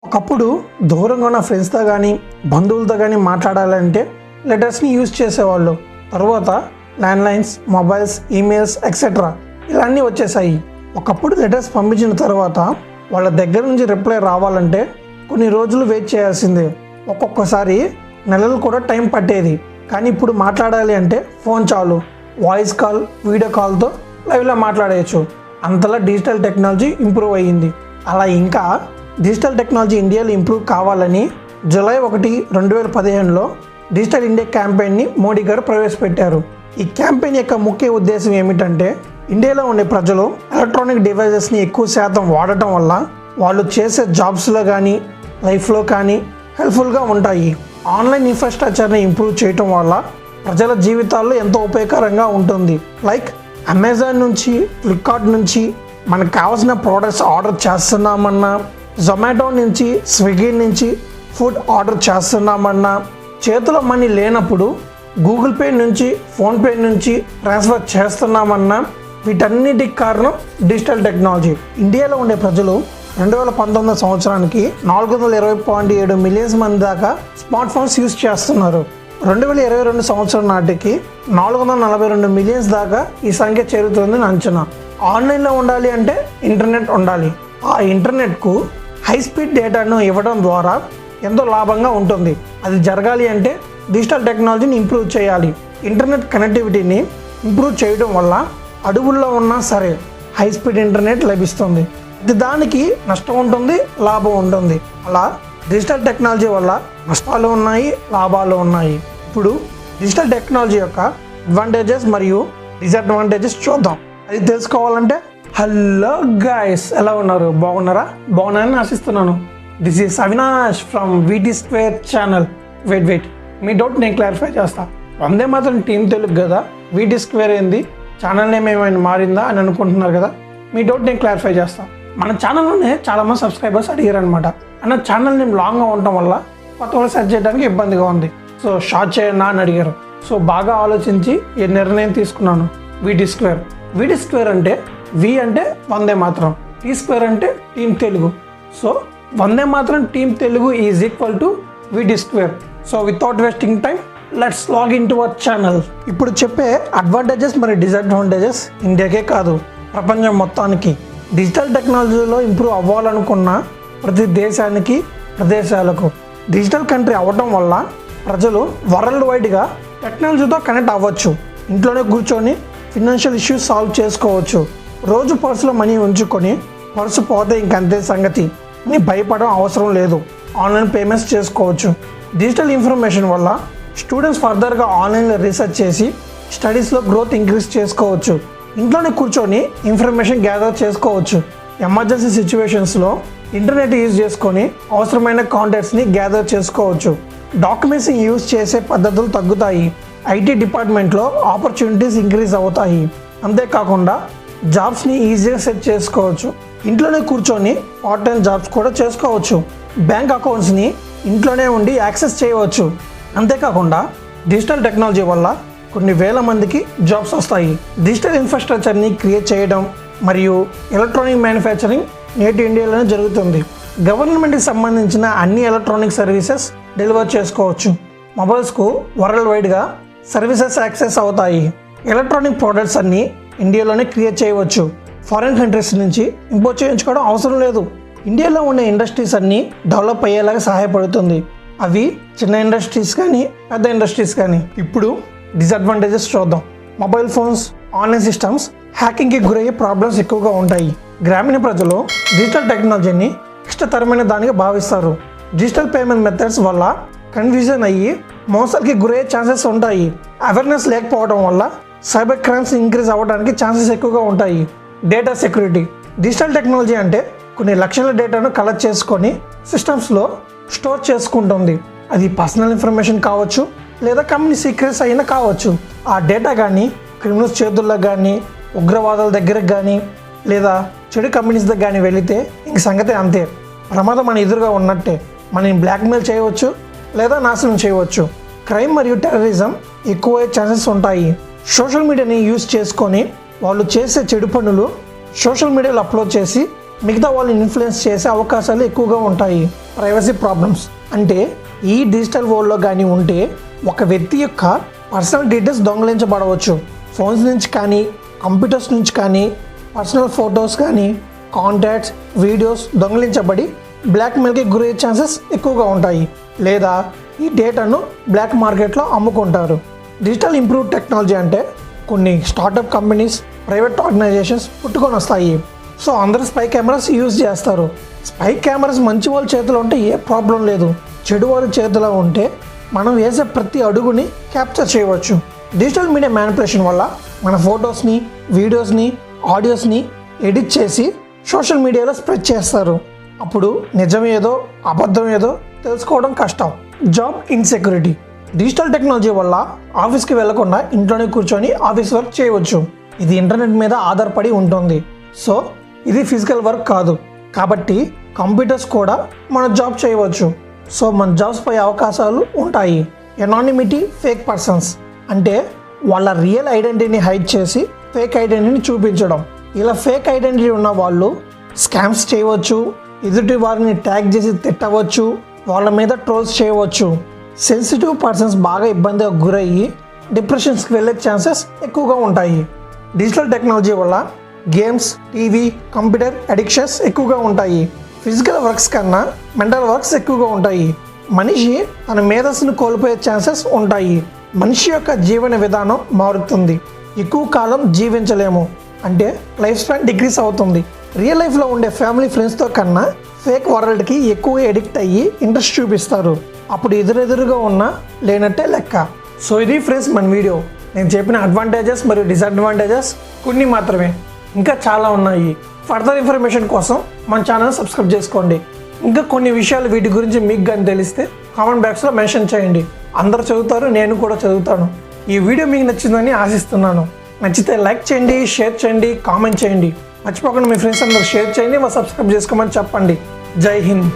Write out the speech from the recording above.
ఒకప్పుడు దూరంగా ఉన్న ఫ్రెండ్స్తో కానీ బంధువులతో కానీ మాట్లాడాలంటే లెటర్స్ని యూజ్ చేసేవాళ్ళు. తర్వాత ల్యాండ్లైన్స్, మొబైల్స్, ఈమెయిల్స్ ఎక్సెట్రా ఇలాన్నీ వచ్చేసాయి. ఒకప్పుడు లెటర్స్ పంపించిన తర్వాత వాళ్ళ దగ్గర నుంచి రిప్లై రావాలంటే కొన్ని రోజులు వెయిట్ చేయాల్సిందే. ఒక్కొక్కసారి నెలలు కూడా టైం పట్టేది. కానీ ఇప్పుడు మాట్లాడాలి అంటే ఫోన్ చాలు, వాయిస్ కాల్, వీడియో కాల్తో లైవ్లో మాట్లాడేయచ్చు. అంతలా డిజిటల్ టెక్నాలజీ ఇంప్రూవ్ అయ్యింది. అలా ఇంకా డిజిటల్ టెక్నాలజీ ఇండియాలో ఇంప్రూవ్ కావాలని July 1, 2015లో digital India campaign Modi గారు ప్రవేశపెట్టారు. ఈ క్యాంపెయిన్ యొక్క ముఖ్య ఉద్దేశం ఏమిటంటే ఇండియాలో ఉండే ప్రజలు ఎలక్ట్రానిక్ డివైజెస్ని ఎక్కువ శాతం వాడటం వల్ల వాళ్ళు చేసే జాబ్స్లో కానీ లైఫ్లో కానీ హెల్ప్ఫుల్గా ఉంటాయి. ఆన్లైన్ ఇన్ఫ్రాస్ట్రక్చర్ని ఇంప్రూవ్ చేయటం వల్ల ప్రజల జీవితాల్లో ఎంతో ఉపయోగకరంగా ఉంటుంది. లైక్ అమెజాన్ నుంచి, ఫ్లిప్కార్ట్ నుంచి మనకు కావాల్సిన ప్రోడక్ట్స్ ఆర్డర్ చేస్తున్నామన్నా, జొమాటో నుంచి, స్విగ్గీ నుంచి ఫుడ్ ఆర్డర్ చేస్తున్నామన్నా, చేతిలో మనీ లేనప్పుడు గూగుల్ పే నుంచి, ఫోన్పే నుంచి ట్రాన్స్ఫర్ చేస్తున్నామన్నా వీటన్నిటికి కారణం డిజిటల్ టెక్నాలజీ. ఇండియాలో ఉండే ప్రజలు 2019 సంవత్సరానికి 420.7 మిలియన్స్ మంది దాకా స్మార్ట్ ఫోన్స్ యూజ్ చేస్తున్నారు. 2022 సంవత్సరం నాటికి 442 మిలియన్స్ దాకా ఈ సంఖ్య చేరుతుందని అంచనా. ఆన్లైన్లో ఉండాలి అంటే ఇంటర్నెట్ ఉండాలి. ఆ ఇంటర్నెట్కు హై స్పీడ్ డేటాను ఇవ్వడం ద్వారా ఎంతో లాభంగా ఉంటుంది. అది జరగాలి అంటే డిజిటల్ టెక్నాలజీని ఇంప్రూవ్ చేయాలి. ఇంటర్నెట్ కనెక్టివిటీని ఇంప్రూవ్ చేయడం వల్ల అడవుల్లో ఉన్నా సరే హై స్పీడ్ ఇంటర్నెట్ లభిస్తుంది. దానికి నష్టం ఉంటుంది, లాభం ఉంటుంది. అలా డిజిటల్ టెక్నాలజీ వల్ల నష్టాలు ఉన్నాయి, లాభాలు ఉన్నాయి. ఇప్పుడు డిజిటల్ టెక్నాలజీ యొక్క అడ్వాంటేజెస్ మరియు డిసడ్వాంటేజెస్ చూద్దాం. అది తెలుసుకోవాలంటే హలో గైస్, ఎలా ఉన్నారు? బాగున్నారా? బాగున్నారని ఆశిస్తున్నాను. This is Avinash from VT square channel. Wait మీ డౌట్ నేను క్లారిఫై చేస్తా. వందే మాత్రం టీం తెలుగు కదా, వీటీ స్క్వేర్ ఏంది, ఛానల్ నేమ్ ఏమైనా మారిందా అని అనుకుంటున్నారు కదా. మీ డౌట్ నేను క్లారిఫై చేస్తాను. మన ఛానల్లోనే చాలామంది సబ్స్క్రైబర్స్ అడిగారు అనమాట. అన్న ఛానల్ నేమ్ లాంగ్గా ఉండటం వల్ల కొత్త వాళ్ళు సెర్చ్ చేయడానికి ఇబ్బందిగా ఉంది, సో షార్ట్ చేయన్నా అని అడిగారు. సో బాగా ఆలోచించి ఈ నిర్ణయం తీసుకున్నాను. వీటీ స్క్వేర్. వీటీ స్క్వేర్ అంటే వి అంటే వందే మాత్రం, టీ స్క్వేర్ అంటే team Telugu. So Vande Mataram team Telugu is equal to VT square. So without wasting time let's log in to our channel. ఇప్పుడు చెప్పే అడ్వాంటేజెస్ మరియు డిసడ్వాంటేజెస్ ఇండియాకే కాదు, ప్రపంచం మొత్తానికి. డిజిటల్ టెక్నాలజీలో ఇంప్రూవ్ అవ్వాలనుకున్న ప్రతి దేశానికి, ప్రదేశాలకు డిజిటల్ కంట్రీ అవ్వడం వల్ల ప్రజలు వరల్డ్ వైడ్గా టెక్నాలజీతో కనెక్ట్ అవ్వచ్చు. ఇంట్లోనే కూర్చొని ఫినాన్షియల్ ఇష్యూస్ సాల్వ్ చేసుకోవచ్చు. రోజు పర్సులో మనీ ఉంచుకొని పర్సు పోతే ఇంకంతే సంగతి అని భయపడడం అవసరం లేదు. ఆన్లైన్ పేమెంట్స్ చేసుకోవచ్చు. డిజిటల్ ఇన్ఫర్మేషన్ వల్ల స్టూడెంట్స్ ఫర్దర్గా ఆన్లైన్లో రీసెర్చ్ చేసి స్టడీస్లో గ్రోత్ ఇంక్రీజ్ చేసుకోవచ్చు. ఇంట్లోనే కూర్చొని ఇన్ఫర్మేషన్ గ్యాదర్ చేసుకోవచ్చు. ఎమర్జెన్సీ సిచ్యువేషన్స్లో ఇంటర్నెట్ యూజ్ చేసుకొని అవసరమైన కాంటాక్ట్స్ని గ్యాదర్ చేసుకోవచ్చు. డాక్యుమెంట్స్ని యూజ్ చేసే పద్ధతులు తగ్గుతాయి. ఐటీ డిపార్ట్మెంట్లో ఆపర్చునిటీస్ ఇంక్రీజ్ అవుతాయి. అంతేకాకుండా జాబ్స్ని ఈజీగా సెట్ చేసుకోవచ్చు. ఇంట్లోనే కూర్చొని పార్ట్ టైం జాబ్స్ కూడా చేసుకోవచ్చు. బ్యాంక్ అకౌంట్స్ని ఇంట్లోనే ఉండి యాక్సెస్ చేయవచ్చు. అంతేకాకుండా డిజిటల్ టెక్నాలజీ వల్ల కొన్ని వేల మందికి జాబ్స్ వస్తాయి. డిజిటల్ ఇన్ఫ్రాస్ట్రక్చర్ని క్రియేట్ చేయడం మరియు ఎలక్ట్రానిక్ మ్యానుఫ్యాక్చరింగ్ నేటి ఇండియాలోనే జరుగుతుంది. గవర్నమెంట్కి సంబంధించిన అన్ని ఎలక్ట్రానిక్ సర్వీసెస్ డెలివర్ చేసుకోవచ్చు. మొబైల్స్కు వరల్డ్ వైడ్గా సర్వీసెస్ యాక్సెస్ అవుతాయి. ఎలక్ట్రానిక్ ప్రోడక్ట్స్ అన్నీ ఇండియాలోనే క్రియేట్ చేయవచ్చు. ఫారిన్ కంట్రీస్ నుంచి ఇంపోర్ట్ చేయించుకోవడం అవసరం లేదు. ఇండియాలో ఉండే ఇండస్ట్రీస్ అన్నీ డెవలప్ అయ్యేలాగా సహాయపడుతుంది. అవి చిన్న ఇండస్ట్రీస్ కానీ, పెద్ద ఇండస్ట్రీస్ కానీ. ఇప్పుడు డిసడ్వాంటేజెస్ చూద్దాం. మొబైల్ ఫోన్స్, ఆన్లైన్ సిస్టమ్స్ హ్యాకింగ్కి గురయ్యే ప్రాబ్లమ్స్ ఎక్కువగా ఉంటాయి. గ్రామీణ ప్రజలు డిజిటల్ టెక్నాలజీని ఇష్టతరమైన దానిగా భావిస్తారు. డిజిటల్ పేమెంట్ మెథడ్స్ వల్ల కన్ఫ్యూజన్ అయ్యి మోసాలకి గురయ్యే ఛాన్సెస్ ఉంటాయి. అవేర్నెస్ లేకపోవడం వల్ల సైబర్ క్రైమ్స్ ఇంక్రీజ్ అవ్వడానికి ఛాన్సెస్ ఎక్కువగా ఉంటాయి. Data security. డిజిటల్ టెక్నాలజీ అంటే కొన్ని లక్షల డేటాను కలెక్ట్ చేసుకొని సిస్టమ్స్లో స్టోర్ చేసుకుంటుంది. అది పర్సనల్ ఇన్ఫర్మేషన్ కావచ్చు, లేదా కంపెనీ సీక్రెట్స్ అయినా కావచ్చు. ఆ డేటా కానీ క్రిమినల్స్ చేతుల్లో కానీ, ఉగ్రవాదుల దగ్గరకు కానీ, లేదా చెడు కంపెనీస్ దగ్గర కానీ వెళితే ఇంక సంగతి అంతే. ప్రమాదం మన ఎదురుగా ఉన్నట్టే. మనని బ్లాక్మెయిల్ చేయవచ్చు లేదా నాశనం చేయవచ్చు. క్రైమ్ మరియు టెర్రరిజం ఎక్కువ ఛాన్సెస్ ఉంటాయి. సోషల్ మీడియాని యూజ్ చేసుకొని వాళ్ళు చేసే చెడు పనులు సోషల్ మీడియాలో అప్లోడ్ చేసి మిగతా వాళ్ళని ఇన్ఫ్లుయెన్స్ చేసే అవకాశాలు ఎక్కువగా ఉంటాయి. ప్రైవసీ ప్రాబ్లమ్స్ అంటే ఈ డిజిటల్ వరల్డ్లో కానీ ఉంటే ఒక వ్యక్తి యొక్క పర్సనల్ డీటెయిల్స్ దొంగలించబడవచ్చు. ఫోన్స్ నుంచి కానీ కంప్యూటర్స్ నుంచి కానీ పర్సనల్ ఫొటోస్ కానీ కాంటాక్ట్స్ వీడియోస్ దొంగలించబడి బ్లాక్మెయిల్కి గురయ్యే ఛాన్సెస్ ఎక్కువగా ఉంటాయి, లేదా ఈ డేటాను బ్లాక్ మార్కెట్లో అమ్ముకుంటారు. డిజిటల్ ఇంప్రూవ్ టెక్నాలజీ అంటే కొన్ని స్టార్టప్ కంపెనీస్, ప్రైవేట్ ఆర్గనైజేషన్స్ పుట్టుకొని వస్తాయి. సో అందరూ స్పై కెమెరాస్ యూజ్ చేస్తారు. స్పై కెమెరాస్ మంచి వాళ్ళ చేతిలో ఉంటే ఏ ప్రాబ్లం లేదు. చెడు వాళ్ళ చేతిలో ఉంటే మనం వేసే ప్రతి అడుగుని క్యాప్చర్ చేయవచ్చు. డిజిటల్ మీడియా మ్యానిపులేషన్ వల్ల మన ఫొటోస్ని, వీడియోస్ని, ఆడియోస్ని ఎడిట్ చేసి సోషల్ మీడియాలో స్ప్రెడ్ చేస్తారు. అప్పుడు నిజం ఏదో అబద్ధం ఏదో తెలుసుకోవడం కష్టం. Job insecurity. డిజిటల్ టెక్నాలజీ వల్ల ఆఫీస్కి వెళ్లకుండా ఇంట్లోనే కూర్చొని ఆఫీస్ వర్క్ చేయవచ్చు. ఇది ఇంటర్నెట్ మీద ఆధారపడి ఉంటుంది. సో ఇది ఫిజికల్ వర్క్ కాదు, కాబట్టి కంప్యూటర్స్ కూడా మన జాబ్ చేయవచ్చు. సో మన జాబ్స్ పై అవకాశాలు ఉంటాయి. ఎనానిమిటీ, ఫేక్ పర్సన్స్ అంటే వాళ్ళ రియల్ ఐడెంటిటీని హైడ్ చేసి ఫేక్ ఐడెంటిటీని చూపించడం. ఇలా ఫేక్ ఐడెంటిటీ ఉన్న వాళ్ళు స్కామ్స్ చేయవచ్చు, ఎదుటి వారిని ట్యాగ్ చేసి తిట్టవచ్చు, వాళ్ళ మీద ట్రోల్స్ చేయవచ్చు. సెన్సిటివ్ పర్సన్స్ బాగా ఇబ్బందిగా గురయ్యి డిప్రెషన్స్కి వెళ్ళే ఛాన్సెస్ ఎక్కువగా ఉంటాయి. డిజిటల్ టెక్నాలజీ వల్ల గేమ్స్, టీవీ, కంప్యూటర్ అడిక్షన్స్ ఎక్కువగా ఉంటాయి. ఫిజికల్ వర్క్స్ కన్నా మెంటల్ వర్క్స్ ఎక్కువగా ఉంటాయి. మనిషి తన మేధస్సును కోల్పోయే ఛాన్సెస్ ఉంటాయి. మనిషి యొక్క జీవన విధానం మారుతుంది. ఎక్కువ కాలం జీవించలేము, అంటే లైఫ్ స్పాన్ డిక్రీస్ అవుతుంది. రియల్ లైఫ్లో ఉండే ఫ్యామిలీ ఫ్రెండ్స్తో కన్నా ఫేక్ వరల్డ్కి ఎక్కువ ఎడిక్ట్ అయ్యి ఇంట్రెస్ట్ చూపిస్తారు. అప్పుడు ఎదురెదురుగా ఉన్నా లేనట్టే లెక్క. సో ఇది ఫ్రెండ్స్ మన వీడియో. నేను చెప్పిన అడ్వాంటేజెస్ మరియు డిసడ్వాంటేజెస్ కొన్ని మాత్రమే, ఇంకా చాలా ఉన్నాయి. ఫర్దర్ ఇన్ఫర్మేషన్ కోసం మన ఛానల్ సబ్స్క్రైబ్ చేసుకోండి. ఇంకా కొన్ని విషయాలు వీటి గురించి మీకు కానీ తెలిస్తే కామెంట్ బాక్స్లో మెన్షన్ చేయండి. అందరూ చదువుతారు, నేను కూడా చదువుతాను. ఈ వీడియో మీకు నచ్చిందని ఆశిస్తున్నాను. నచ్చితే లైక్ చేయండి, షేర్ చేయండి, కామెంట్ చేయండి. మర్చిపోకుండా మీ ఫ్రెండ్స్ అందరూ షేర్ చేయండి, సబ్స్క్రైబ్ చేసుకోమని చెప్పండి. జై హింద్.